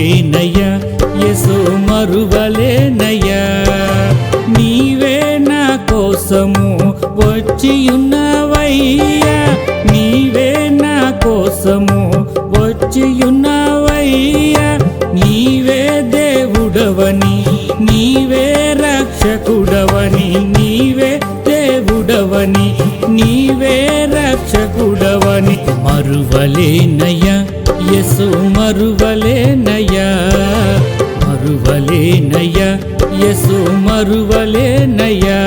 మరువలేనయ్యా యేసు మరువలేనయ్యా, నీవే నా కోసము వచ్చియున్నవయ్యా, నీవే నా కోసము వచ్చియున్నవయ్యా, నీవే దేవుడవని నీవే రక్షకుడవని, నీవే దేవుడవని నీవే రక్షకుడవని, మరువలేనయ్యా యేసు మరువలేనయ్యా, మరువలేనయ్యా యేసు మరువలేనయ్యా.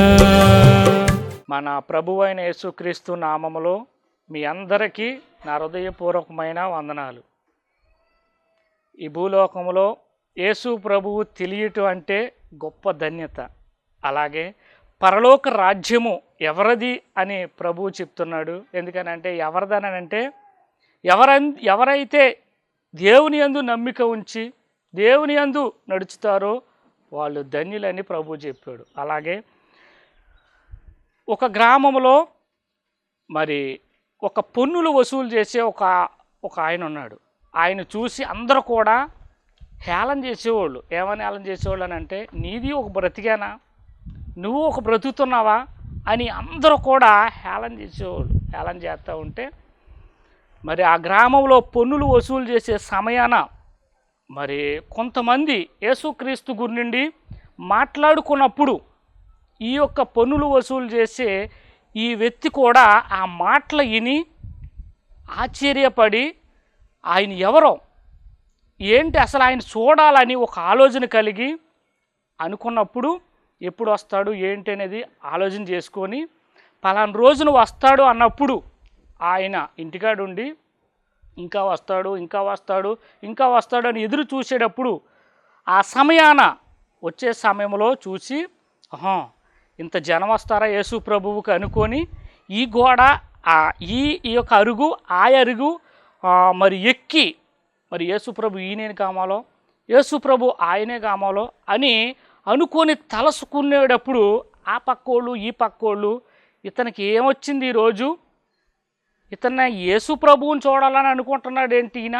మన ప్రభువైన యేసుక్రీస్తు నామములో మీ అందరికీ నా హృదయపూర్వకమైన వందనాలు. ఈ భూలోకంలో యేసు ప్రభువు తెలియటం అంటే గొప్ప ధన్యత. అలాగే పరలోక రాజ్యము ఎవరిది అని ప్రభువు చెప్తున్నాడు. ఎందుకనంటే ఎవరిదనంటే ఎవరైతే దేవుని యందు నమ్మిక ఉంచి దేవుని యందు నడుచుతారో వాళ్ళు ధన్యులని ప్రభువు చెప్పాడు. అలాగే ఒక గ్రామంలో మరి ఒక పన్నులు వసూలు చేసే ఒక ఆయన ఉన్నాడు. ఆయన చూసి అందరూ కూడా హేళన చేసేవాళ్ళు. ఏమని హేళన చేసేవాళ్ళు అని అంటే, నీది ఒక బ్రతికేనా, నువ్వు ఒక బ్రతుకుతున్నావా అని అందరూ కూడా హేళన చేసేవాళ్ళు. హేళన చేస్తూ ఉంటే మరి ఆ గ్రామంలో పన్నులు వసూలు చేసే సమయాన మరి కొంతమంది యేసుక్రీస్తు గురి నుండి మాట్లాడుకున్నప్పుడు ఈ యొక్క పన్నులు వసూలు చేసే ఈ వ్యక్తి కూడా ఆ మాటలు విని ఆశ్చర్యపడి ఆయన ఎవరో ఏంటి అసలు ఆయన చూడాలని ఒక ఆలోచన కలిగి అనుకున్నప్పుడు ఎప్పుడు వస్తాడు ఏంటి అనేది ఆలోచన చేసుకొని పలానా రోజున వస్తాడు అన్నప్పుడు ఆయన ఇంటికాడుండి ఇంకా వస్తాడు ఇంకా వస్తాడు ఇంకా వస్తాడు అని ఎదురు చూసేటప్పుడు ఆ సమయాన వచ్చే సమయంలో చూసి ఇంత జనం వస్తారా యేసు ప్రభువుకి అనుకొని ఈ గోడ ఈ యొక్క అరుగు ఆ అరుగు మరి ఎక్కి మరి యేసు ప్రభు ఈయనే కామాలో యేసు ప్రభు ఆయనే కామాలో అని అనుకొని తలసుకునేటప్పుడు ఆ పక్కోళ్ళు ఈ పక్కోళ్ళు ఇతనికి ఏమొచ్చింది ఈరోజు, ఇతన్ని యేసు ప్రభువుని చూడాలని అనుకుంటున్నాడు ఏంటి ఈయన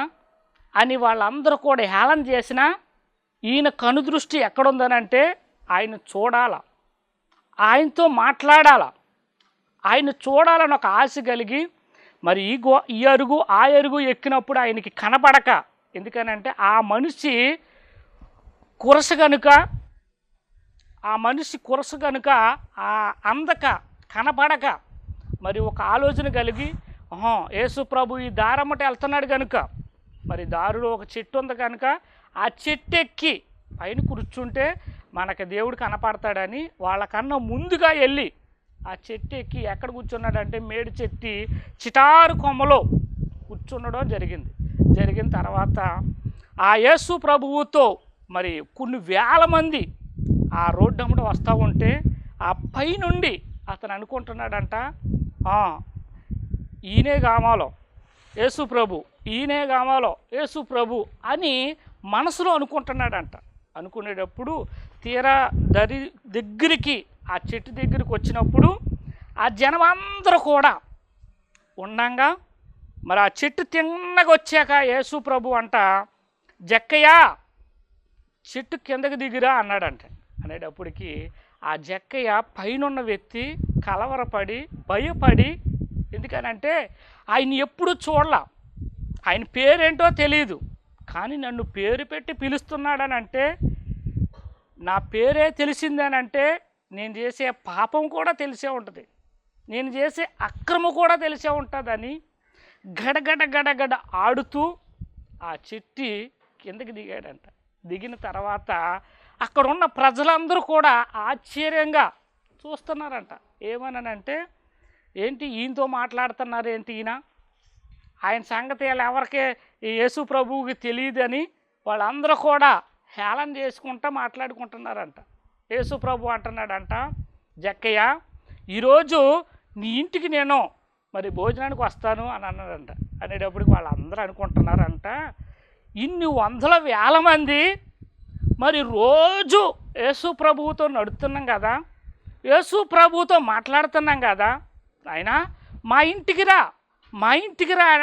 అని వాళ్ళందరూ కూడా హేళన చేసినా ఈయన కనుదృష్టి ఎక్కడుందనంటే ఆయన చూడాల, ఆయనతో మాట్లాడాల, ఆయన చూడాలని ఒక ఆశ కలిగి మరి ఈ అరుగు ఆ అరుగు ఎక్కినప్పుడు ఆయనకి కనపడక, ఎందుకనంటే ఆ మనిషి కురస కనుక అందక కనపడక మరి ఒక ఆలోచన కలిగి యేసు ప్రభు ఈ దారమ్మట వెళ్తున్నాడు కనుక మరి దారిలో ఒక చెట్టు ఉంది కనుక ఆ చెట్టు ఎక్కి పైన కూర్చుంటే మనకి దేవుడు కనపడతాడని వాళ్ళకన్నా ముందుగా వెళ్ళి ఆ చెట్టు ఎక్కి ఎక్కడ కూర్చున్నాడంటే మేడి చెట్టు చిటారు కొమ్మలో కూర్చుండడం జరిగిన తర్వాత ఆ యేసు ప్రభువుతో మరి కొన్ని వేల మంది ఆ రోడ్డు అమ్మట వస్తూ ఉంటే ఆ పైనుండి అతను అనుకుంటున్నాడంట ఈయనే కామాలో యేసు ప్రభు, ఈయనే కామాలో యేసు ప్రభు అని మనసులో అనుకుంటున్నాడంట. అనుకునేటప్పుడు తీరా దగ్గరికి ఆ చెట్టు దగ్గరికి వచ్చినప్పుడు ఆ జనం అందరూ కూడా ఉండంగా మరి ఆ చెట్టు తిన్నగా వచ్చాక యేసు ప్రభు అంట జక్కయ్య చెట్టు కిందకి దిగిరా అన్నాడంట. అనేటప్పటికి ఆ జక్కయ్య పైనున్న వ్యక్తి కలవరపడి భయపడి, ఎందుకనంటే ఆయన ఎప్పుడు చూడలా, ఆయన పేరేంటో తెలియదు, కానీ నన్ను పేరు పెట్టి పిలుస్తున్నాడని అంటే నా పేరే తెలిసిందేనంటే నేను చేసే పాపం కూడా తెలిసే ఉంటుంది, నేను చేసే అక్రమం కూడా తెలిసే ఉంటుందని గడగడ ఆడుతూ ఆ చెట్టు కిందకి దిగాడంట. దిగిన తర్వాత అక్కడ ఉన్న ప్రజలందరూ కూడా ఆశ్చర్యంగా చూస్తున్నారంట. ఏమనంటే ఏంటి ఈయనతో మాట్లాడుతున్నారు ఏంటి ఈయన, ఆయన సంగతి ఎవరికే ఈ యేసు ప్రభువుకి తెలియదని వాళ్ళందరూ కూడా హేళన చేసుకుంటూ మాట్లాడుకుంటున్నారంట. యేసు ప్రభు అంటున్నాడంట, జక్కయ్య ఈరోజు నీ ఇంటికి నేను మరి భోజనానికి వస్తాను అని అన్నాడంట. అనేటప్పటికి వాళ్ళందరూ అనుకుంటున్నారంట, ఇన్ని వందల వేల మంది మరి రోజు యేసు ప్రభువుతో నడుస్తున్నాం కదా, యేసు ప్రభువుతో మాట్లాడుతున్నాం కదా, ఆయన మా ఇంటికి రా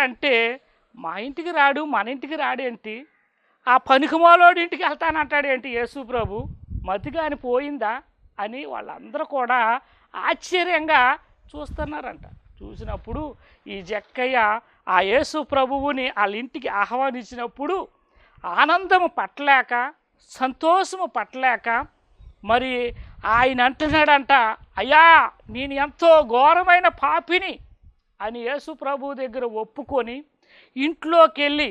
అంటే మా ఇంటికి రాడు, మన ఇంటికి రాడేంటి, ఆ పనికిమాలోడి ఇంటికి వెళ్తానంటాడు ఏంటి యేసు ప్రభు? మతిగాని పోయిందా అని వాళ్ళందరూ కూడా ఆశ్చర్యంగా చూస్తున్నారంట. చూసినప్పుడు ఈ జక్కయ్య ఆ యేసు ప్రభువుని వాళ్ళ ఇంటికి ఆహ్వానించినప్పుడు ఆనందము పట్టలేక, సంతోషము పట్టలేక మరి ఆయన అంటున్నాడంట, అయ్యా నేను ఎంతో ఘోరమైన పాపిని అని యేసు ప్రభు దగ్గర ఒప్పుకొని ఇంట్లోకి వెళ్ళి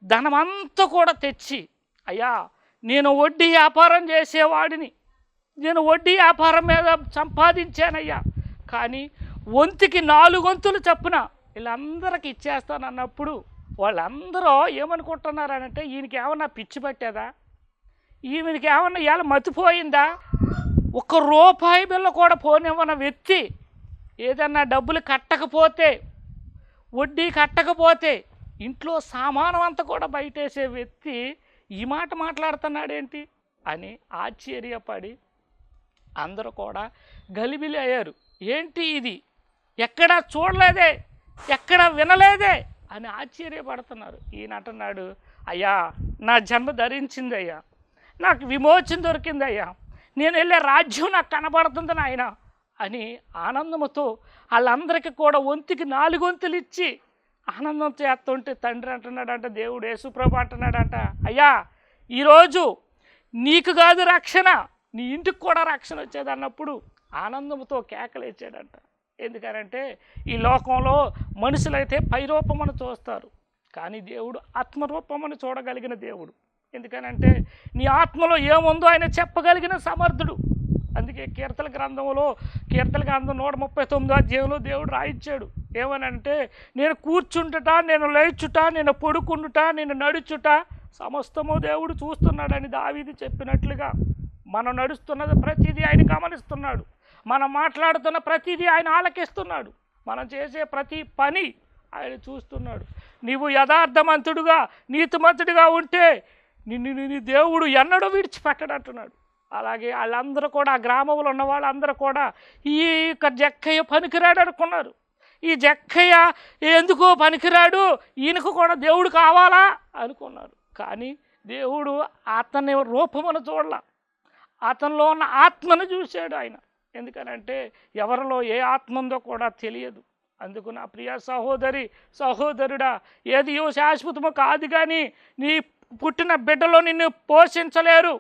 ధనమంతా కూడా తెచ్చి, అయ్యా నేను వడ్డీ వ్యాపారం చేసేవాడిని, నేను వడ్డీ వ్యాపారం మీద సంపాదించానయ్యా, కానీ వంతుకి 4 వంతులు చప్పున వీళ్ళందరికీ ఇచ్చేస్తానన్నప్పుడు వాళ్ళందరూ ఏమనుకుంటున్నారనంటే, ఈయనకి ఏమన్నా పిచ్చి పట్టేదా, ఈమెకి ఏమన్నా ఇలా మతిపోయిందా, ₹1 బిల్ల కూడా పోనివ్వని వ్యక్తి ఏదన్నా డబ్బులు కట్టకపోతే, వడ్డీ కట్టకపోతే ఇంట్లో సామానం అంతా కూడా బయటేసే వ్యక్తి ఈ మాట మాట్లాడుతున్నాడేంటి అని ఆశ్చర్యపడి అందరూ కూడా గలిబిలి అయ్యారు. ఏంటి ఇది, ఎక్కడా చూడలేదే, ఎక్కడ వినలేదే అని ఆశ్చర్యపడుతున్నారు. ఈయన అంటున్నాడు, అయ్యా నా జన్మ ధరించిందయ్యా, నాకు విమోచన దొరికిందయ్యా, నేను వెళ్ళే రాజ్యం నాకు కనబడుతుంది నాయన అని ఆనందంతో వాళ్ళందరికీ కూడా వంతుకి 4 వంతులు ఇచ్చి ఆనందం చేస్తుంటే తండ్రి అంటున్నాడంట, దేవుడు యేసుప్రభు అంటున్నాడంట, అయ్యా ఈరోజు నీకు కాదు రక్షణ, నీ ఇంటికి కూడా రక్షణ వచ్చేది అన్నప్పుడు ఆనందంతో కేకలేచాడంట. ఎందుకనంటే ఈ లోకంలో మనుషులైతే పైరూపమని చూస్తారు, కానీ దేవుడు ఆత్మరూపమని చూడగలిగిన దేవుడు. ఎందుకనంటే నీ ఆత్మలో ఏముందో ఆయన చెప్పగలిగిన సమర్థుడు. అందుకే కీర్తన గ్రంథం 139 అధ్యాయంలో దేవుడు రాయించాడు ఏమనంటే, నేను కూర్చుంటుట, నేను లేచుట, నేను పడుకుండుట, నేను నడుచుట సమస్తము దేవుడు చూస్తున్నాడని దావీదు చెప్పినట్లుగా మనం నడుస్తున్నది ప్రతిదీ ఆయన గమనిస్తున్నాడు, మనం మాట్లాడుతున్న ప్రతిదీ ఆయన ఆలకిస్తున్నాడు, మనం చేసే ప్రతి పని ఆయన చూస్తున్నాడు. నీవు యథార్థమంతుడుగా నీతిమంతుడిగా ఉంటే నీ దేవుడు ఎన్నడూ విడిచిపెట్టడంటున్నాడు. అలాగే వాళ్ళందరూ కూడా ఆ గ్రామంలో ఉన్న వాళ్ళందరూ కూడా ఈ జక్కయ్య పనికిరాడు అనుకున్నారు. ఈ జక్కయ్య ఎందుకో పనికిరాడు, ఈయనకు కూడా దేవుడు కావాలా అనుకున్నారు. కానీ దేవుడు అతని రూపమును చూడాల, అతనిలో ఉన్న ఆత్మను చూశాడు ఆయన. ఎందుకనంటే ఎవరిలో ఏ ఆత్మ ఉందో కూడా తెలియదు. అందుకు నా ప్రియ సహోదరుడా, ఏది శాశ్వతము కాదు, కానీ నీ పుట్టిన బిడ్డలో నిన్ను పోషించలేరు,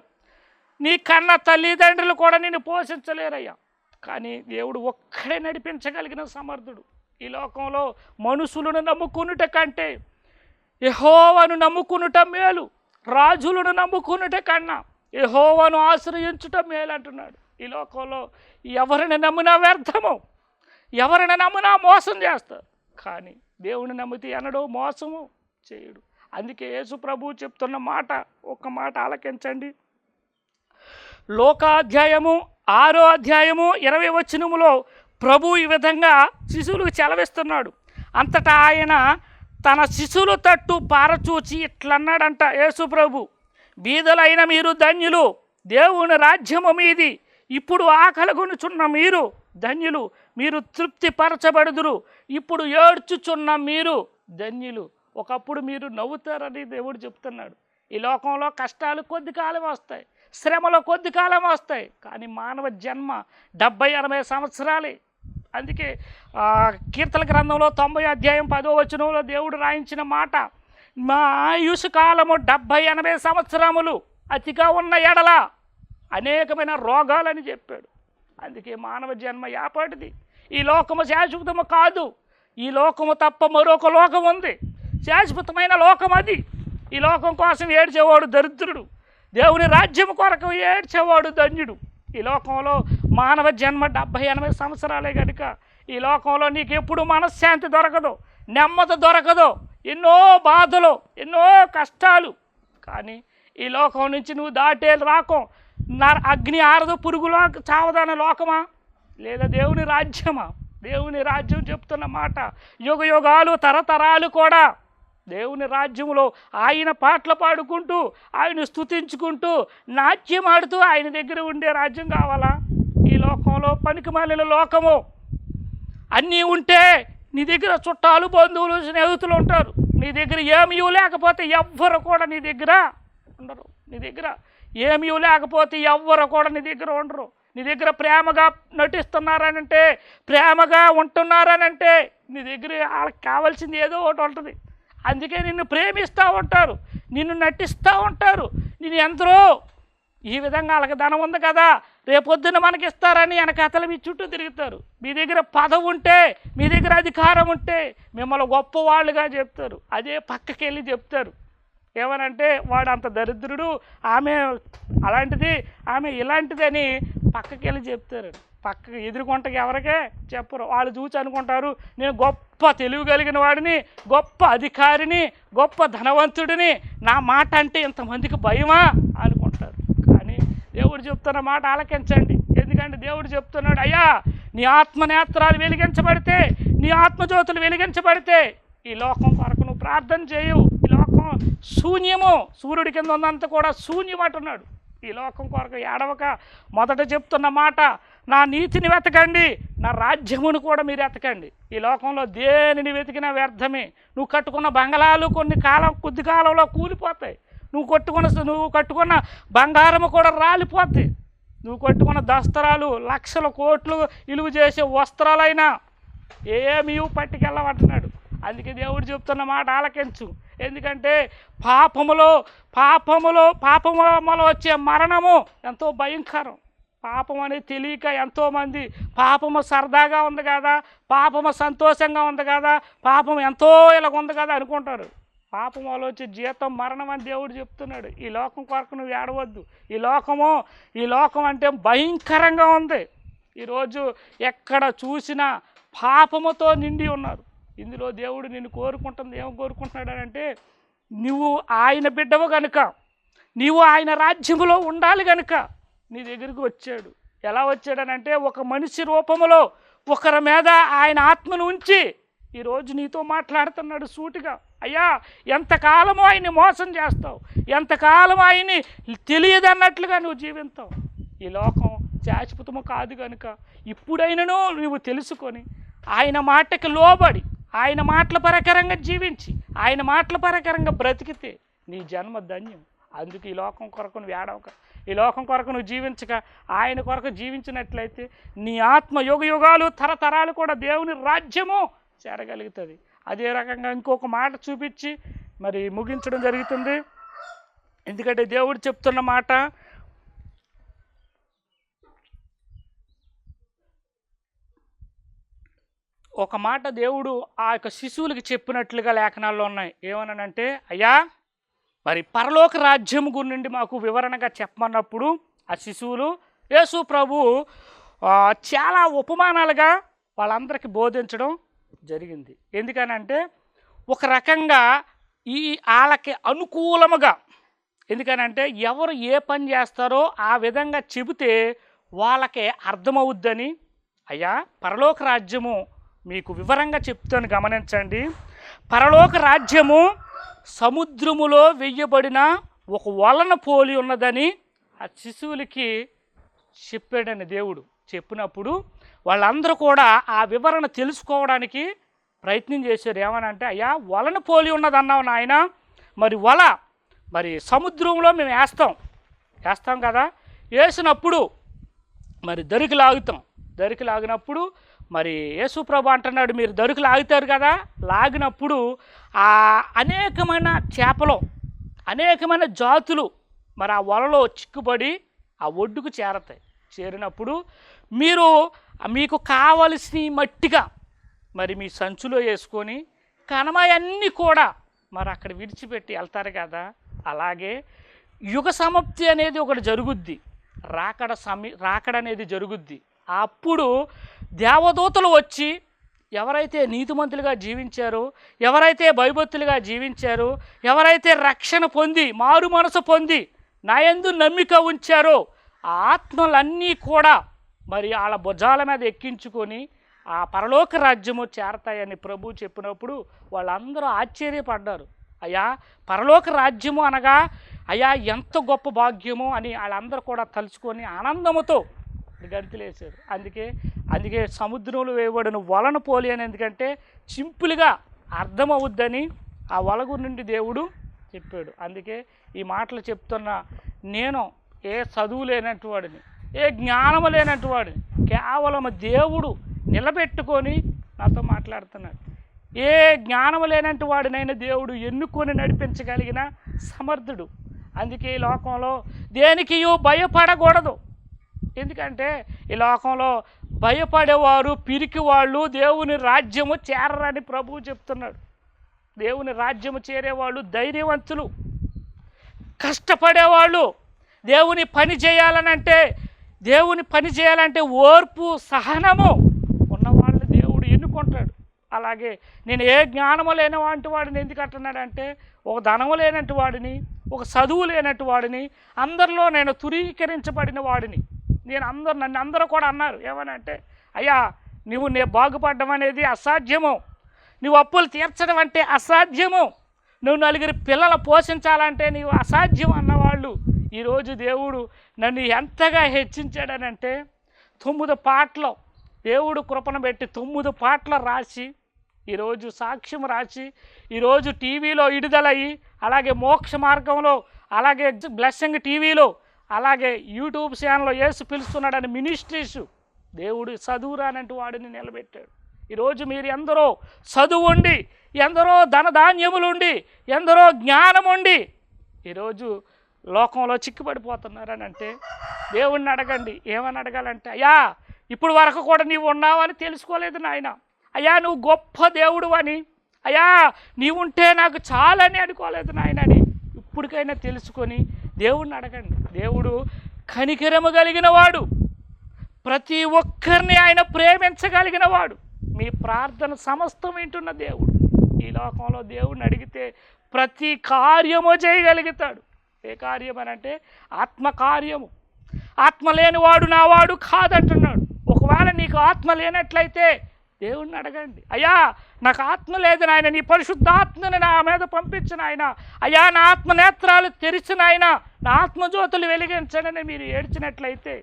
నీ కన్న తల్లిదండ్రులు కూడా నిన్ను పోషించలేరయ్యా. కానీ దేవుడు ఒక్కడే నడిపించగలిగిన సమర్థుడు. ఈ లోకంలో మనుషులను నమ్ముకునుట కంటే యెహోవాను నమ్ముకునుట మేలు, రాజులను నమ్ముకునుట కన్నా యెహోవాను ఆశ్రయించుట మేలు అంటున్నాడు. ఈ లోకంలో ఎవరిని నమ్మినా వ్యర్థము, ఎవరిని నమ్మినా మోసం చేస్తారు, కానీ దేవుని నమ్మితే ఎన్నడూ మోసము చేయడు. అందుకే యేసు ప్రభువు చెప్తున్న మాట, ఒక్క మాట ఆలకించండి. లోకాధ్యాయము 6వ అధ్యాయము 20వ వచనములో ప్రభు ఈ విధంగా శిశువులకు చెలవిస్తున్నాడు. అంతటా ఆయన తన శిశువుల తట్టు పారచూచి ఇట్లన్నాడంట యేసు ప్రభు, బీదలైన మీరు ధన్యులు, దేవుని రాజ్యము మీది. ఇప్పుడు ఆకలిగొనుచున్న మీరు ధన్యులు, మీరు తృప్తిపరచబడుదురు. ఇప్పుడు ఏడ్చుచున్న మీరు ధన్యులు. ఒకప్పుడు మీరు నవ్వుతారని దేవుడు చెప్తున్నాడు. ఈ లోకంలో కష్టాలు కొద్ది కాలం వస్తాయి, శ్రమలో కొద్ది కాలం వస్తాయి, కానీ మానవ జన్మ 70-80 సంవత్సరాలే. అందుకే కీర్తన గ్రంథంలో 90 అధ్యాయం 10వ వచనంలో దేవుడు రాయించిన మాట, మా ఆయుష్ కాలము 70-80 సంవత్సరములు, అతిగా ఉన్న ఎడల అనేకమైన రోగాలని చెప్పాడు. అందుకే మానవ జన్మ యాపాటిది. ఈ లోకము శాశ్వతము కాదు, ఈ లోకము తప్ప మరొక లోకం ఉంది, శాశ్వతమైన లోకం అది. ఈ లోకం కోసం ఏడ్చేవాడు దరిద్రుడు, దేవుని రాజ్యం కొరకు ఏడ్చేవాడు ధన్యుడు. ఈ లోకంలో మానవ జన్మ 70-80 సంవత్సరాలే కనుక ఈ లోకంలో నీకు ఎప్పుడు మనశ్శాంతి దొరకదు, నెమ్మది దొరకదు, ఎన్నో బాధలు, ఎన్నో కష్టాలు. కానీ ఈ లోకం నుంచి నువ్వు దాటే రాకం, అగ్ని ఆరదు, పురుగులో చావదనే లోకమా, లేదా దేవుని రాజ్యమా? దేవుని రాజ్యం చెప్తున్న మాట, యుగ యుగాలు తరతరాలు కూడా దేవుని రాజ్యంలో ఆయన పాటలు పాడుకుంటూ, ఆయన స్తుతించుకుంటూ, నాట్యం ఆడుతూ ఆయన దగ్గర ఉండే రాజ్యం కావాలా? ఈ లోకంలో పనికిమాలిన లోకము. అన్నీ ఉంటే నీ దగ్గర చుట్టాలు, బంధువులు, స్నేహితులు ఉంటారు, నీ దగ్గర ఏమీ లేకపోతే ఎవ్వరు కూడా నీ దగ్గర ఉండరు. నీ దగ్గర ఏమీ లేకపోతే ఎవ్వరు కూడా నీ దగ్గర ఉండరు. నీ దగ్గర ప్రేమగా నటిస్తున్నారనంటే, ప్రేమగా ఉంటున్నారనంటే నీ దగ్గర వాళ్ళకి కావాల్సింది ఏదో ఒకటి ఉంటుంది. అందుకే నిన్ను ప్రేమిస్తూ ఉంటారు, నిన్ను నటిస్తూ ఉంటారు. నేను ఎందరో ఈ విధంగా వాళ్ళకి ధనం ఉంది కదా, రేపొద్దున మనకి ఇస్తారని వెనకాతల మీ చుట్టూ తిరుగుతారు. మీ దగ్గర పదవి ఉంటే, మీ దగ్గర అధికారం ఉంటే మిమ్మల్ని గొప్పవాళ్ళుగా చెప్తారు. అదే పక్కకి వెళ్ళి చెప్తారు ఏమనంటే, వాడు అంత దరిద్రుడు, ఆమె అలాంటిది, ఆమె ఇలాంటిదని పక్కకి వెళ్ళి చెప్తారు. పక్కకి ఎదుర్కొంటకి ఎవరికే చెప్పరు. వాళ్ళు చూసి అనుకుంటారు, నేను గొప్ప తెలివి కలిగిన వాడిని, గొప్ప అధికారిని, గొప్ప ధనవంతుడిని, నా మాట అంటే ఇంతమందికి భయమా అనుకుంటారు. కానీ దేవుడు చెప్తున్న మాట ఆలకించండి. ఎందుకంటే దేవుడు చెప్తున్నాడు, అయ్యా నీ ఆత్మనేత్రాలు వెలిగించబడితే, నీ ఆత్మజ్యోతులు వెలిగించబడితే ఈ లోకం కొరకు నువ్వు ప్రార్థన చేయవు. ఈ లోకం శూన్యము, సూర్యుడి కింద ఉన్నంత కూడా శూన్యం అంటున్నాడు. ఈ లోకం కొరకు ఏడవక మొదట చెప్తున్న మాట, నా నీతిని వెతకండి, నా రాజ్యమును కూడా మీరు వెతకండి. ఈ లోకంలో దేనిని వెతికినా వ్యర్థమే. నువ్వు కట్టుకున్న బంగళాలు కొద్ది కాలంలో కూలిపోతాయి. నువ్వు కట్టుకున్న బంగారము కూడా రాలిపోతాయి. నువ్వు కట్టుకున్న దస్తరాలు లక్షల కోట్లు విలువ చేసే వస్త్రాలైనా ఏమీ పట్టుకెళ్ళమంటున్నాడు. అందుకే దేవుడు చెప్తున్న మాట ఆలకించు. ఎందుకంటే పాపములో వచ్చే మరణము ఎంతో భయంకరం. పాపం అనేది తెలియక ఎంతోమంది పాపము సరదాగా ఉంది కదా, పాపము సంతోషంగా ఉంది కదా, పాపం ఎంతో ఇలాగ ఉంది కదా అనుకుంటారు. పాపం వల్ల వచ్చే జీతం మరణం అని దేవుడు చెప్తున్నాడు. ఈ లోకం కొరకు నువ్వు ఏడవద్దు. ఈ లోకం అంటే భయంకరంగా ఉంది. ఈరోజు ఎక్కడ చూసినా పాపముతో నిండి ఉన్నారు. ఇందులో దేవుడు నిన్ను కోరుకుంటుంది. ఏమో కోరుకుంటున్నాడంటే, నువ్వు ఆయన బిడ్డవు గనుక, నీవు ఆయన రాజ్యములో ఉండాలి గనుక నీ దగ్గరికి వచ్చాడు. ఎలా వచ్చాడనంటే, ఒక మనిషి రూపములో ఒకరి మీద ఆయన ఆత్మను ఉంచి ఈరోజు నీతో మాట్లాడుతున్నాడు సూటిగా. అయ్యా ఎంతకాలమో ఆయన్ని మోసం చేస్తావు, ఎంతకాలం ఆయన్ని తెలియదన్నట్లుగా నువ్వు జీవిస్తావు. ఈ లోకం శాశ్వతము కాదు కనుక ఇప్పుడైనను నువ్వు తెలుసుకొని ఆయన మాటకి లోబడి, ఆయన మాటల ప్రకారంగా జీవించి, ఆయన మాటల ప్రకారంగా బ్రతికితే నీ జన్మ ధన్యం. అందుకు ఈ లోకం కొరకు నువ్వు ఏడవక, ఈ లోకం కొరకు నువ్వు జీవించక ఆయన కొరకు జీవించినట్లయితే నీ ఆత్మ యుగ యుగాలు తరతరాలు కూడా దేవుని రాజ్యము చేరగలుగుతుంది. అదే రకంగా ఇంకొక మాట చూపించి మరి ముగించడం జరుగుతుంది. ఎందుకంటే దేవుడు చెప్తున్న మాట, ఒక మాట దేవుడు ఆ యొక్క శిశువులకి చెప్పినట్లుగా లేఖనాల్లో ఉన్నాయి. ఏమనంటే, అయ్యా మరి పరలోక రాజ్యం గురించి మాకు వివరణగా చెప్పమన్నప్పుడు ఆ శిశువులు యేసు ప్రభు చాలా ఉపమానాలుగా వాళ్ళందరికీ బోధించడం జరిగింది. ఎందుకనంటే ఒక రకంగా వాళ్ళకి అనుకూలముగా, ఎందుకనంటే ఎవరు ఏ పని చేస్తారో ఆ విధంగా చెబితే వాళ్ళకే అర్థమవుద్దని, అయ్యా పరలోక రాజ్యము మీకు వివరంగా చెప్తాను గమనించండి. పరలోక రాజ్యము సముద్రములో వెయ్యబడిన ఒక వలను పోలి ఉన్నదని ఆ శిశువులకి చెప్పాడని దేవుడు చెప్పినప్పుడు వాళ్ళందరూ కూడా ఆ వివరణ తెలుసుకోవడానికి ప్రయత్నం చేశారు. ఏమనంటే, అయ్యా వలను పోలి ఉన్నదన్నావు నాయన, మరి సముద్రంలో మేము వేస్తాం కదా, వేసినప్పుడు మరి దరికి లాగినప్పుడు మరి యేసుప్రభు అంటున్నాడు, మీరు దరికి లాగుతారు కదా, లాగినప్పుడు ఆ అనేకమైన చేపలు, అనేకమైన జాతులు మరి ఆ వలలో చిక్కుబడి ఆ ఒడ్డుకు చేరినప్పుడు మీకు కావలసిన మట్టిగా మరి మీ సంచులో వేసుకొని కనమయన్నీ కూడా మరి అక్కడ విడిచిపెట్టి వెళ్తారు కదా. అలాగే యుగ సమాప్తి అనేది ఒకటి జరుగుద్ది, రాకడ అనేది జరుగుద్ది. అప్పుడు దేవదూతలు వచ్చి ఎవరైతే నీతిమంతులుగా జీవించారో, ఎవరైతే భయభక్తులుగా జీవించారో, ఎవరైతే రక్షణ పొంది మారు మనసు పొంది నా యందు నమ్మిక ఉంచారో ఆ ఆత్మలన్నీ కూడా మరి వాళ్ళ భుజాల మీద ఎక్కించుకొని ఆ పరలోక రాజ్యము చేరతాయని ప్రభు చెప్పినప్పుడు వాళ్ళందరూ ఆశ్చర్యపడ్డారు. అయ్యా పరలోక రాజ్యము అనగా అయ్యా ఎంత గొప్ప భాగ్యము అని వాళ్ళందరూ కూడా తలుచుకొని ఆనందముతో గంతులేశారు. అందుకే సముద్రంలో వేయబడిన వలను పోలి అని, ఎందుకంటే సింపుల్గా అర్థమవుద్దని ఆ వలగు నుండి దేవుడు చెప్పాడు. అందుకే ఈ మాటలు చెప్తున్నా, నేను ఏ చదువు లేనట్టు వాడిని, ఏ జ్ఞానము లేనట్టు వాడిని, కేవలం దేవుడు నిలబెట్టుకొని నాతో మాట్లాడుతున్నాడు. ఏ జ్ఞానము లేనట్టు వాడినైనా దేవుడు ఎన్నుకొని నడిపించగలిగిన సమర్థుడు. అందుకే ఈ లోకంలో దేనికి భయపడకూడదు. ఎందుకంటే ఈ లోకంలో భయపడేవారు, పిరికి వాళ్ళు దేవుని రాజ్యము చేరరని ప్రభువు చెప్తున్నాడు. దేవుని రాజ్యము చేరేవాళ్ళు ధైర్యవంతులు, కష్టపడేవాళ్ళు, దేవుని పని చేయాలంటే ఓర్పు సహనము ఉన్నవాళ్ళని దేవుడు ఎన్నుకుంటాడు. అలాగే నేను ఏ జ్ఞానము లేని వంటి వాడిని ఎందుకు అంటున్నాడంటే, ఒక ధనము లేనట్టు వాడిని, ఒక చదువు లేనట్టు వాడిని, అందరిలో నేను తురీకరించబడిన వాడిని. నన్ను అందరూ కూడా అన్నారు ఏమనంటే, అయ్యా నువ్వు బాగుపడడం అనేది అసాధ్యము, నువ్వు అప్పులు తీర్చడం అంటే అసాధ్యము, నువ్వు నలుగురి పిల్లలు పోషించాలంటే నీవు అసాధ్యం అన్నవాళ్ళు ఈరోజు దేవుడు నన్ను ఎంతగా హెచ్చించాడనంటే, 9 పాటలు దేవుడు కృపను పెట్టి 9 పాటలు రాసి, ఈరోజు సాక్ష్యం రాసి, ఈరోజు టీవీలో విడుదలయ్యి, అలాగే మోక్ష మార్గంలో, అలాగే బ్లెస్సింగ్ టీవీలో, అలాగే యూట్యూబ్ ఛానల్లో యేసు పిలుస్తున్నాడని మినిస్ట్రీస్ దేవుడు చదువు రానంటూ వాడిని నిలబెట్టాడు. ఈరోజు మీరు ఎందరో చదువు ఉండి, ఎందరో ధనధాన్యములుండి, ఎందరో జ్ఞానం ఉండి ఈరోజు లోకంలో చిక్కుపడిపోతున్నారని అంటే దేవుణ్ణి అడగండి. ఏమని అడగాలంటే, అయ్యా ఇప్పుడు వరకు కూడా నీవు ఉన్నావని తెలుసుకోలేదు నాయన, అయ్యా నువ్వు గొప్ప దేవుడు అని, అయ్యా నీవుంటే నాకు చాలని అనుకోలేదు నాయనని ఇప్పటికైనా తెలుసుకొని దేవుణ్ణి అడగండి. దేవుడు కనికరము కలిగిన వాడు, ప్రతి ఒక్కరిని ఆయన ప్రేమించగలిగిన వాడు, మీ ప్రార్థన సమస్తం వింటున్న దేవుడు. ఈ లోకంలో దేవుడిని అడిగితే ప్రతి కార్యము చేయగలుగుతాడు. ఏ కార్యం అని అంటే ఆత్మకార్యము. ఆత్మ లేనివాడు నావాడు కాదంటున్నాడు. ఒకవేళ నీకు ఆత్మ లేనట్లయితే దేవుణ్ణి అడగండి, అయ్యా నాకు ఆత్మ లేదు నాయన, నీ పరిశుద్ధాత్మని నా మీద పంపించిన ఆయన, అయ్యా నా ఆత్మ నేత్రాలు తెరిచిన ఆయన, నా ఆత్మజ్యోతులు వెలిగించడని మీరు ఏడ్చినట్లయితే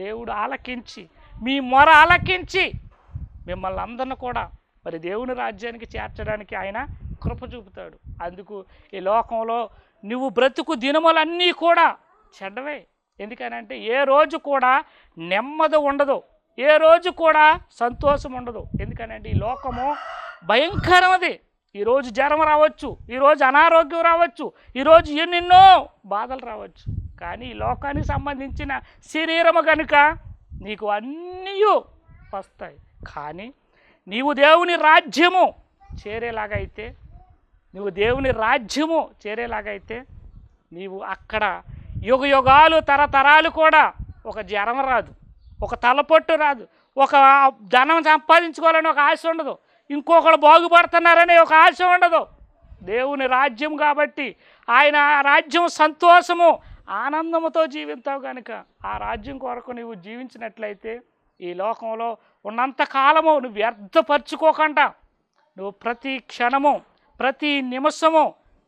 దేవుడు ఆలకించి, మీ మొర ఆలకించి మిమ్మల్ని అందరిని కూడా మరి దేవుని రాజ్యానికి చేర్చడానికి ఆయన కృప చూపుతాడు. అందుకు ఈ లోకంలో నువ్వు బ్రతుకు దినములన్నీ కూడా చెడ్డవే. ఎందుకనంటే ఏ రోజు కూడా నెమ్మది ఉండదు, ఏ రోజు కూడా సంతోషం ఉండదు. ఎందుకనంటే ఈ లోకము భయంకరమది. ఈరోజు జ్వరం రావచ్చు, ఈరోజు అనారోగ్యం రావచ్చు, ఈరోజు ఎన్నెన్నో బాధలు రావచ్చు. కానీ ఈ లోకానికి సంబంధించిన శరీరము కనుక నీకు అన్నీ వస్తాయి. కానీ నీవు దేవుని రాజ్యము చేరేలాగైతే, నీవు అక్కడ యుగాలు తరతరాలు కూడా ఒక జ్వరం రాదు, ఒక తలపొట్టు రాదు, ఒక ధనం సంపాదించుకోవాలని ఒక ఆశ ఉండదు, ఇంకొకరు బాగుపడుతున్నారనే ఒక ఆశ ఉండదు. దేవుని రాజ్యం కాబట్టి ఆయన రాజ్యం సంతోషము ఆనందముతో జీవిస్తావు కనుక ఆ రాజ్యం కొరకు నువ్వు జీవించినట్లయితే ఈ లోకంలో ఉన్నంత కాలము నువ్వు వ్యర్థపరచుకోకుండా నువ్వు ప్రతి క్షణము ప్రతి నిమిషము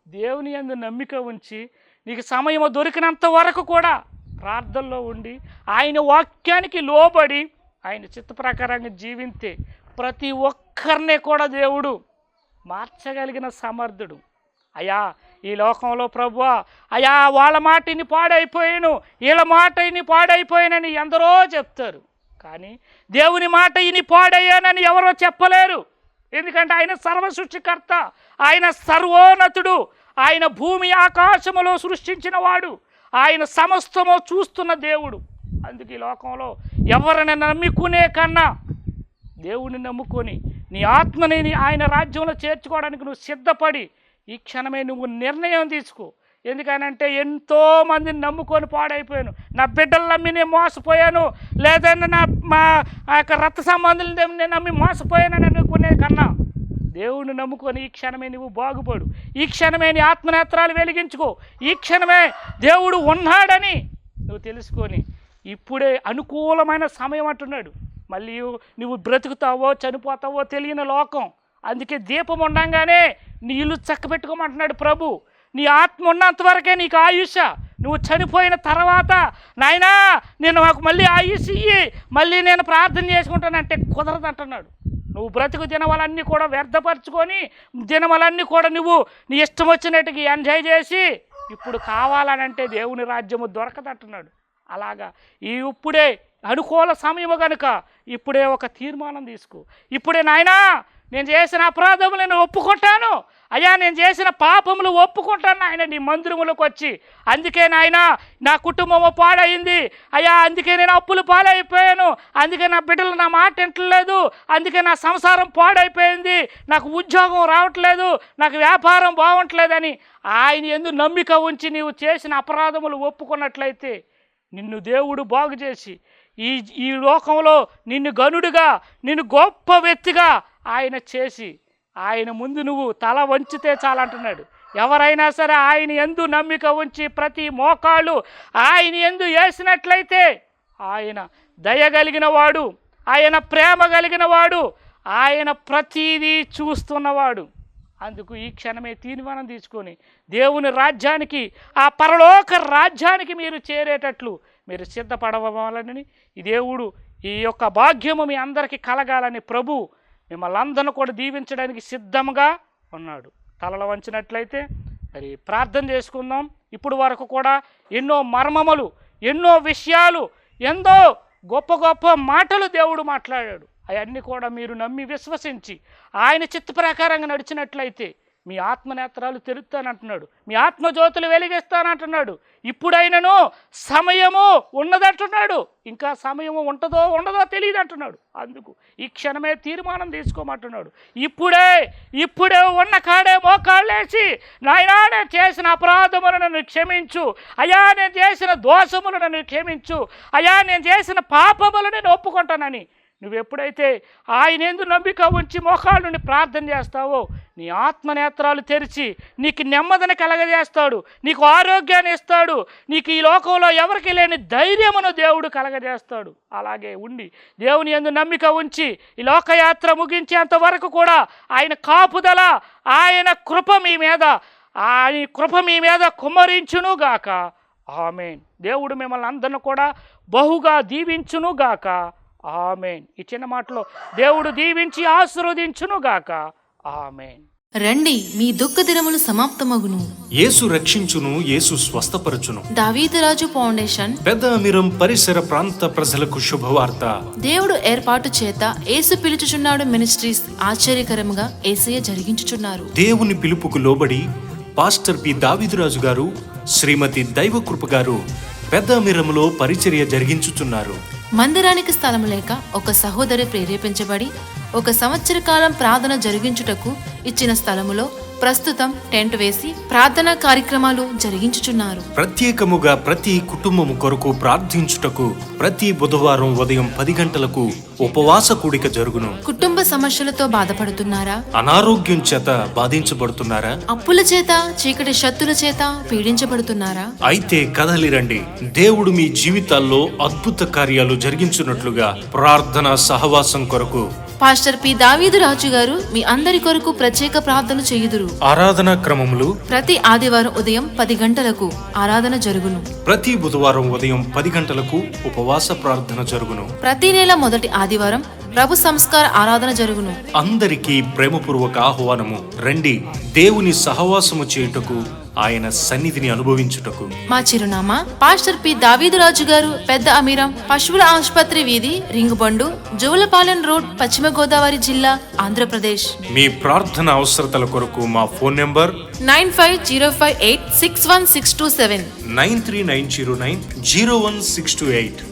దేవుని యందు నమ్మిక ఉంచి నీకు సమయము దొరికినంత వరకు కూడా ప్రార్థనలో ఉండి ఆయన వాక్యానికి లోబడి ఆయన చిత్త ప్రకారంగా జీవింతే ప్రతి ఒక్కరిని కూడా దేవుడు మార్చగలిగిన సమర్థుడు. అయ్యా ఈ లోకంలో ప్రభువా, అయ్యా వాళ్ళ మాట ఇని పాడైపోయాను, వీళ్ళ మాట ఇని పాడైపోయానని ఎందరో చెప్తారు. కానీ దేవుని మాట ఇని పాడయ్యానని ఎవరో చెప్పలేరు. ఎందుకంటే ఆయన సర్వసృష్టికర్త, ఆయన సర్వోన్నతుడు, ఆయన భూమి ఆకాశములో సృష్టించిన వాడు, ఆయన సమస్తము చూస్తున్న దేవుడు. అందుకే ఈ లోకంలో ఎవరిని నమ్ముకునే కన్నా దేవుని నమ్ముకొని నీ ఆత్మని ఆయన రాజ్యంలో చేర్చుకోవడానికి నువ్వు సిద్ధపడి ఈ క్షణమే నువ్వు నిర్ణయం తీసుకో. ఎందుకనంటే ఎంతోమందిని నమ్ముకొని పాడైపోయాను, నా బిడ్డలు నమ్మి నేను మోసపోయాను, లేదంటే మా యొక్క రక్త సంబంధులు నేను నమ్మి మోసపోయానని అనుకునే కన్నా దేవుని నమ్ముకొని ఈ క్షణమే నువ్వు బాగుపడు, ఈ క్షణమే నీ ఆత్మనేత్రాలు వెలిగించుకో, ఈ క్షణమే దేవుడు ఉన్నాడని నువ్వు తెలుసుకొని ఇప్పుడే అనుకూలమైన సమయం అంటున్నాడు. మళ్ళీ నువ్వు బ్రతుకుతావో చనిపోతావో తెలియని లోకం. అందుకే దీపం ఉండంగానే నీ ఇల్లు చక్కబెట్టుకోమంటున్నాడు ప్రభు. నీ ఆత్మ ఉన్నంత వరకే నీకు ఆయుష. నువ్వు చనిపోయిన తర్వాత నాయనా నేను నాకు మళ్ళీ ఆయుష్ ఇయ్యి, మళ్ళీ నేను ప్రార్థన చేసుకుంటానంటే కుదరదు అంటున్నాడు. నువ్వు బ్రతుకు దినములన్నీ కూడా వ్యర్థపరచుకొని దినములన్నీ కూడా నువ్వు నీ ఇష్టం వచ్చినట్టుగా ఎంజాయ్ చేసి ఇప్పుడు కావాలనంటే దేవుని రాజ్యము దొరకదంటున్నాడు. అలాగా ఇప్పుడే అనుకూల సమయము కనుక ఇప్పుడే ఒక తీర్మానం తీసుకో. ఇప్పుడే నాయనా నేను చేసిన అపరాధములు నేను ఒప్పుకుంటాను, అయ్యా నేను చేసిన పాపములు ఒప్పుకుంటాను నాయన నీ మందిరములకు వచ్చి. అందుకే నాయన నా కుటుంబము పాడైంది అయ్యా, అందుకే నేను అప్పులు పాలైపోయాను, అందుకే నా బిడ్డలు నా మాట వింటలేదు, అందుకే నా సంసారం పాడైపోయింది, నాకు ఉద్యోగం రావట్లేదు, నాకు వ్యాపారం బాగుంటలేదని ఆయన యందు నమ్మిక ఉంచి నీవు చేసిన అపరాధములు ఒప్పుకున్నట్లయితే నిన్ను దేవుడు బాగు చేసి ఈ లోకంలో నిన్ను గనుడుగా నిన్ను గొప్ప వ్యక్తిగా ఆయన చేసి ఆయన ముందు నువ్వు తల వంచితే చాలంటున్నాడు. ఎవరైనా సరే ఆయన యందు నమ్మిక ఉంచి ప్రతి మోకాళ్ళు ఆయన యందు వేసినట్లయితే ఆయన దయ కలిగిన వాడు, ఆయన ప్రేమ కలిగిన వాడు, ఆయన ప్రతీదీ చూస్తున్నవాడు. అందుకు ఈ క్షణమే తీర్మానం తీసుకొని దేవుని రాజ్యానికి, ఆ పరలోక రాజ్యానికి మీరు చేరేటట్లు మీరు సిద్ధపడవాలని ఈ దేవుడు ఈ యొక్క భాగ్యము మీ అందరికీ కలగాలని ప్రభు మిమ్మల్ని అందరిని కూడా దీవించడానికి సిద్ధంగా ఉన్నాడు. తలలు వంచినట్లయితే మరి ప్రార్థన చేసుకుందాం. ఇప్పుడు వరకు కూడా ఎన్నో మర్మములు, ఎన్నో విషయాలు, ఎంతో గొప్ప గొప్ప మాటలు దేవుడు మాట్లాడాడు. అవన్నీ కూడా మీరు నమ్మి విశ్వసించి ఆయన చిత్త ప్రకారంగా నడిచినట్లయితే మీ ఆత్మనేత్రాలు తెరుస్తానంటున్నాడు, మీ ఆత్మజ్యోతులు వెలిగిస్తానంటున్నాడు. ఇప్పుడైనను సమయము ఉన్నదంటున్నాడు, ఇంకా సమయము ఉంటుందో ఉండదో తెలియదు అంటున్నాడు. అందుకు ఈ క్షణమే తీర్మానం తీసుకోమంటున్నాడు. ఇప్పుడే ఉన్న కాడే మోకాళ్ళేసి నాయనా నేను చేసిన అపరాధములను నన్ను క్షమించు అయ్యా, నేను చేసిన దోషములను నన్ను క్షమించు అయ్యా, నేను చేసిన పాపములను నేను ఒప్పుకుంటానని నువ్వు ఎప్పుడైతే ఆయన యందు నమ్మిక ఉంచి మోకాళ్ళ నుండి ప్రార్థన చేస్తావో నీ ఆత్మనేత్రాలు తెరిచి నీకు నెమ్మదిని కలగజేస్తాడు, నీకు ఆరోగ్యాన్ని ఇస్తాడు, నీకు ఈ లోకంలో ఎవరికి లేని ధైర్యమును దేవుడు కలగజేస్తాడు. అలాగే ఉండి దేవుని యందు నమ్మిక ఉంచి ఈ లోకయాత్ర ముగించేంత వరకు కూడా ఆయన కాపుదల, ఆయన కృప మీ మీద కుమ్మరించునుగాక. ఆమేన్. దేవుడు మిమ్మల్ని అందరిని కూడా బహుగా దీవించునుగాక. ఆమేన్. ఈ చిన్న మాటలో దేవుడు దీవించి ఆశీర్వదించునుగాక. ఆమేన్. రండి, మీ దుఃఖ దినములు సమాప్తమగును. యేసు రక్షించును, యేసు స్వస్థపరచును. దావీదురాజు ఫౌండేషన్ పెద్ద అమీరం పరిసర ప్రాంత ప్రజలకు శుభవార్త. దేవుడు ఏర్పాటు చేత యేసు పిలుచుచున్నాడు మినిస్ట్రీస్ ఆశ్చర్యకరంగా యేసయ్య జరిగించుచున్నారు. దేవుని పిలుపుకు లోబడి పాస్టర్ పి దావీదురాజు గారు, శ్రీమతి దైవకృప గారు పెద్ద అమీరంలో పరిచర్య జరిగించుచున్నారు. మందిరానికి స్థలం లేక ఒక సహోదరి ప్రేరేపించబడి 1 సంవత్సర కాలం ప్రార్థన జరిగించుటకు ఇచ్చిన స్థలములో ప్రస్తుతం టెంట్ వేసి ప్రార్థనా కార్యక్రమాలు జరిగించుచున్నారు. ప్రత్యేకముగా ప్రతి కుటుంబము కొరకు ప్రార్థించుటకు ప్రతి బుధవారం ఉదయం 10 గంటలకు ఉపవాస కూడిక జరుగును. కుటుంబ సమస్యలతో బాధపడుతున్నారా? అనారోగ్యం చేత బాధించబడుతున్నారా? అప్పుల చేత, చీకటి శక్తుల చేత పీడించబడుతున్నారా? అయితే కదలిరండి, దేవుడు మీ జీవితాల్లో అద్భుత కార్యాలు జరిగించున్నట్లుగా ప్రార్థనా సహవాసం కొరకు పాస్టర్ పి దావీదురాజు గారు మీ అందరి కొరకు ప్రత్యేక ప్రార్థన చేయుదురు. ఆరాధనా క్రమములు ప్రతి ఆదివారం ఉదయం 10 గంటలకు ఆరాధన జరుగును. ప్రతి బుధవారం ఉదయం 10 గంటలకు ఉపవాస ప్రార్థన జరుగును. ప్రతి నెల మొదటి ఆదివారం ప్రభు సంస్కార ఆరాధన జరుగును. అందరికీ ప్రేమపూర్వక ఆహ్వానము. రండి, దేవుని సహవాసము చేయుటకు, ఆయన సన్నిధిని అనుభవించుటకు. మా చిరునామా పాస్టర్ పి దావీదురాజు గారు, పెద్ద అమీరం, పశువుల ఆసుపత్రి వీధి, రింగుబండు, జువలపాలెం రోడ్, పశ్చిమ గోదావరి జిల్లా, ఆంధ్రప్రదేశ్. మీ ప్రార్థన అవసరతల కొరకు మా ఫోన్ నెంబర్ 9505861627 9390901628.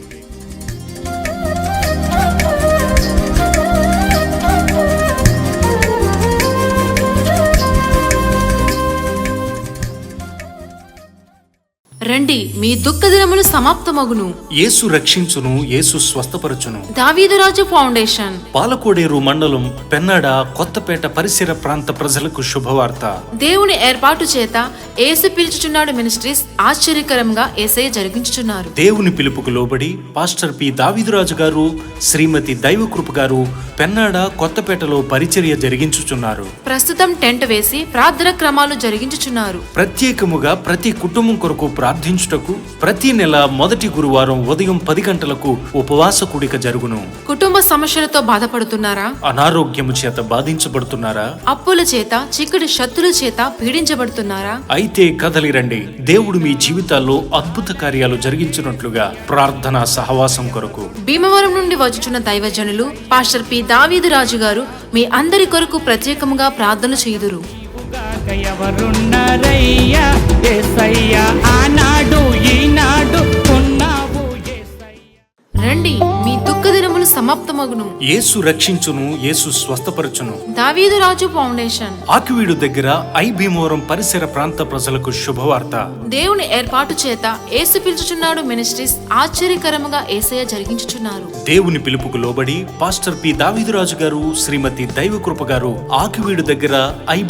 రండి, మీ దుఃఖ దినములు సమాప్తమగును. యేసు రక్షించును, యేసు స్వస్థపరచును. దావీదురాజు ఫౌండేషన్ పాలకోడేరు మండలం పెన్నాడ కొత్తపేట పరిసర ప్రాంత ప్రజలకు శుభవార్త. దేవుని ఏర్పాటు చేత యేసు పిలుచుచున్నాడు మినిస్ట్రీస్ ఆశ్చర్యకరంగా యేసయ్య జరిగించుచున్నారు. దేవుని పిలుపుకు లోబడి పాస్టర్ పి దావీదురాజు గారు, శ్రీమతి దైవకృప గారు పెన్నాడ కొత్తపేటలో పరిచర్య జరిగించుచున్నారు. ప్రస్తుతం టెంట్ వేసి ప్రార్థన క్రమాలు జరిగించుచున్నారు. ప్రత్యేకముగా ప్రతి కుటుంబం కొరకు ప్రార్థించుటకు ప్రతి నెల మొదటి గురువారం ఉదయం 10 గంటలకు ఉపవాస కూడిక జరుగును. కుటుంబ సమస్యలతో బాధపడుతున్నారా? అనారోగ్యము చేత బాధించబడుతున్నారా? అప్పుల చేత, చిక్కుడు శత్రుల చేత పీడించబడుతున్నారా? అయితే కదలి రండి, దేవుడు మీ జీవితాల్లో అద్భుత కార్యాలు జరిగించినట్లుగా ప్రార్థనా సహవాసం కొరకు. భీమవరం నుండి వచ్చుచున్న దైవజనులు పాస్టర్ పి దావీదు రాజు గారు మీ అందరి కొరకు ప్రత్యేకముగా ప్రార్థన చేయుదురు. ఎవరున్నారయ్యా యేసయ్యా, ఆనాడు ఈనాడు ఉన్నావు యేసయ్యా. రండి, మీ దుఃఖ దినములు సమాప్తమగును. యేసు రక్షించును, యేసు స్వస్థపరచును. దావీదు రాజు ఫౌండేషన్. ఆకివీడు దగ్గర భీమవరం పరిసర ప్రాంత ప్రజలకు శుభవార్త. దేవుని ఏర్పాటు చేత యేసు పిలుచుచున్నాడు మినిస్ట్రీస్ ఆశ్చర్యకరముగా యేసయ్య జరిగించుచున్నారు. దేవుని పిలుపుకు లోబడి పాస్టర్ పి దావీదురాజు గారు, శ్రీమతి దైవకృప గారు ఆకివీడు దగ్గర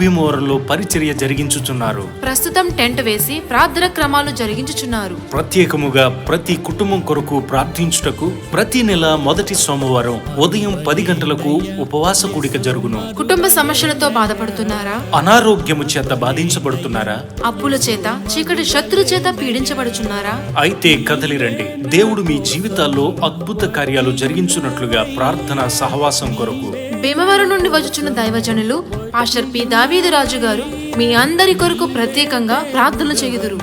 భీమవరంలో పరిచర్య జరిగించుచున్నారు. ప్రస్తుతం టెంట్ వేసి ప్రార్థన క్రమాలు జరిగించుచున్నారు. ప్రత్యేకముగా ప్రతి కుటుంబం కొరకు ప్రార్థించుటకు ప్రతి నెల మొదటి సోమవారం ఉదయం 10 గంటలకు ఉపవాస కూడిక జరుగును. కుటుంబ సమస్యలతో బాధపడుతున్నారా? అనారోగ్యము చేత బాధించబడుతున్నారా? అప్పుల చేత, చీకటి శత్రు చేత పీడించబడుచున్నారా? అయితే కదలి రండి, దేవుడు మీ జీవితాల్లో అద్భుత కార్యాలు జరిగించున్నట్లుగా ప్రార్థనా సహవాసం కొరకు. భీమవరం నుండి వచ్చుచున్న దైవజనులు పాస్టర్ పి దావీదు రాజు గారు మీ అందరి కొరకు ప్రత్యేకంగా ప్రార్థన చేయుదురు.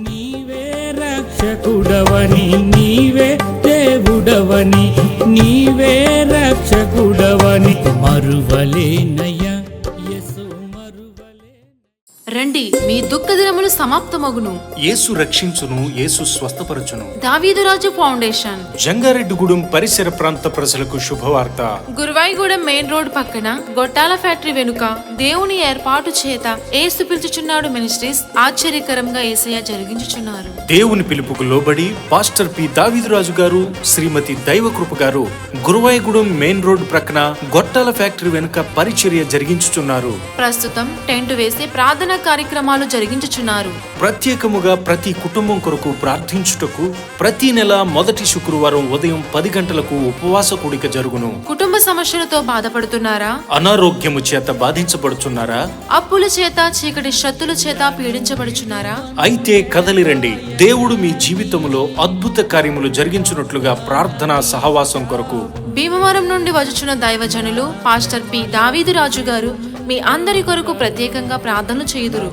నీవే రక్షకుడవని, నీవే దేవుడవని, నీవే రక్షకుడవని మరువలేనయ్యా యేసు మరువలే. రండి, మీ దుఃఖ దినములు సమాప్తమగును. యేసు రక్షించును, యేసు స్వస్థపరచును. దావీదు రాజు ఫౌండేషన్. జంగారెడ్డిగూడెం పరిసర ప్రాంత ప్రజలకు శుభవార్త. గురువాయిగూడెం మెయిన్ రోడ్ పక్కన గొట్టాల ఫ్యాక్టరీ వెనుక దేవుని ఏర్పాటు చేత యేసు పిలుచుచున్నాడు మినిస్ట్రీస్ ఆశ్చర్యకరంగా యేసయ్య జరిగించుచున్నారు. దేవుని పిలుపుకు లోబడి పాస్టర్ పి దావీదురాజు గారు, శ్రీమతి దైవకృప గారు గురువాయిగూడెం మెయిన్ రోడ్ ప్రక్కన గొట్టాల ఫ్యాక్టరీ వెనుక పరిచర్య జరిగించుచున్నారు. ప్రస్తుతం టెంట్ వేసి ప్రార్థన కార్యక్రమాలు జరిగించుచున్నారు. ప్రత్యేకముగా ప్రతి కుటుంబం కొరకు ప్రార్థించుటకు ప్రతి నెల మొదటి శుక్రవారం ఉదయం 10 గంటలకు ఉపవాస కూడిక జరుగును. కుటుంబ సమస్యలతో బాధపడుతున్నారా? అనారోగ్యము చేత బాధించబడుచున్నారా? అప్పుల చేత, చీకటి శత్రుల చేత పీడించబడుచున్నారా? అయితే కదలి రండి, దేవుడు మీ జీవితంలో అద్భుత కార్యములు జరిగించున్నట్లుగా ప్రార్థనా సహవాసం కొరకు. భీమవరం నుండి వచ్చుచున్న దైవజనులు పాస్టర్ పి దావీదు రాజు గారు మీ అందరి కొరకు ప్రత్యేకంగా ప్రార్థన చేయుదురు.